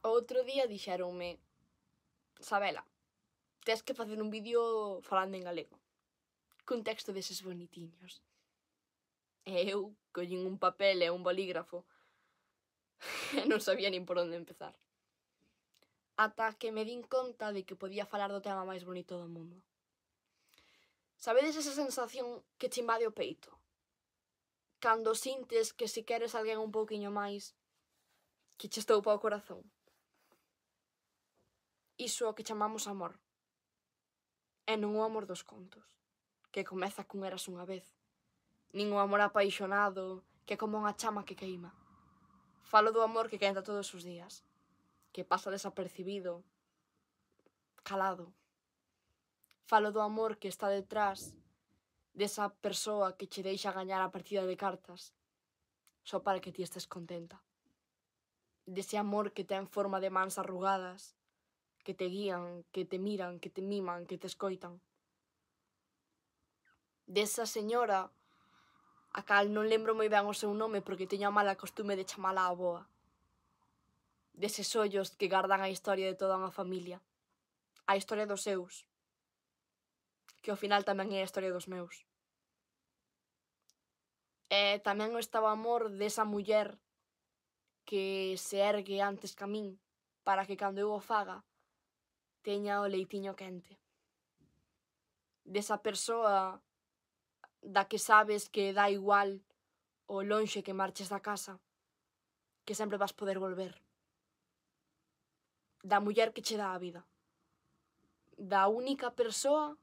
Outro día dixéronme: Sabela, tes que facer un vídeo falando en galego, cun texto deses bonitiños. E eu collín un papel e un bolígrafo e non sabía nin por onde empezar. Ata que me din conta de que podía falar do tema máis bonito do mundo. Sabedes esa sensación que che invade o peito? Cando sintes que se queres alguén un pouquiño máis, que che estoupa o corazón. Iso o que chamamos amor. E non o amor dos contos, que comeza cun eras unha vez. Nin o amor apaixonado, que é como unha chama que queima. Falo do amor que quenta todos os días, que pasa desapercibido, calado. Falo do amor que está detrás desa persoa que che deixa gañar a partida de cartas só para que ti estés contenta. Dese amor que ten forma de mans arrugadas, que te guían, que te miran, que te miman, que te escoitan. Desa señora a cal non lembro moi ben o seu nome porque teño a mala costume de chamala a avoa. Deses ollos que gardan a historia de toda unha familia, a historia dos seus, que ao final tamén é a historia dos meus. E tamén está o amor desa muller que se ergue antes ca min para que cando eu o faga teña o leitiño quente. Desa persoa da que sabes que dá igual o lonxe que marches da casa, que sempre vas poder volver. Da muller que che dá a vida. Da única persoa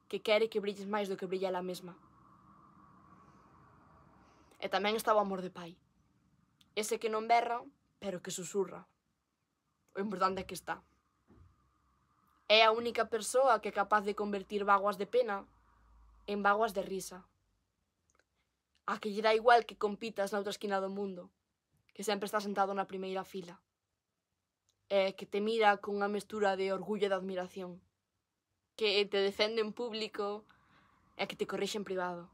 que quere que brilles máis do que brilla ela mesma. E tamén está o amor de pai. Ese que non berra, pero que susurra. O importante é que está. É a única persoa que é capaz de convertir bágoas de pena en bágoas de risa. A que lle dá igual que compitas na outra esquina do mundo, que sempre está sentado na primeira fila. E que te mira cunha mestura de orgullo e de admiración. Que te defende en público e que te corrixe en privado.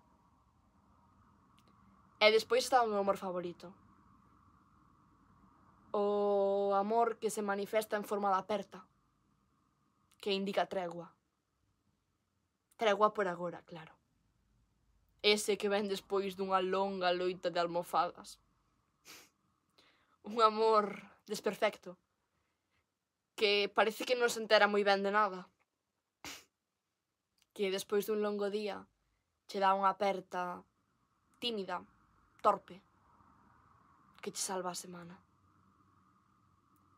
E despois está o meu amor favorito. O amor que se manifesta en forma de aperta, que indica tregua. Tregua por agora, claro. Ese que ven despois dunha longa loita de almofadas. Un amor desperfecto, que parece que non se entera moi ben de nada. Que despois dun longo día che dá unha aperta tímida, torpe, que che salva a semana.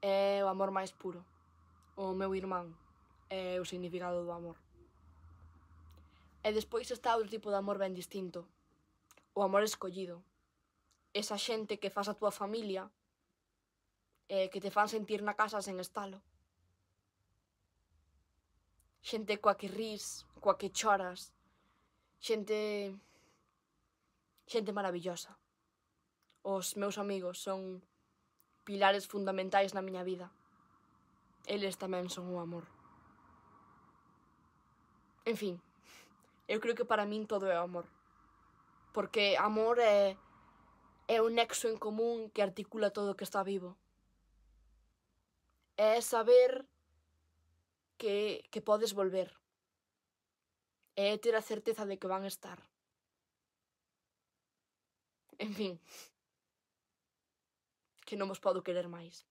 É o amor máis puro, o meu irmán, é o significado do amor. E despois está outro tipo de amor ben distinto, o amor escollido. Esa xente que fas a túa familia e que te fan sentir na casa sen estalo. Xente coa que rís, coa que choras, xente maravillosa. Os meus amigos son pilares fundamentais na miña vida. Eles tamén son un amor. En fin, eu creo que para min todo é amor. Porque amor é un nexo en común que articula todo o que está vivo. É saber que podes volver. É ter a certeza de que van estar. En fin, que non vos podo querer máis.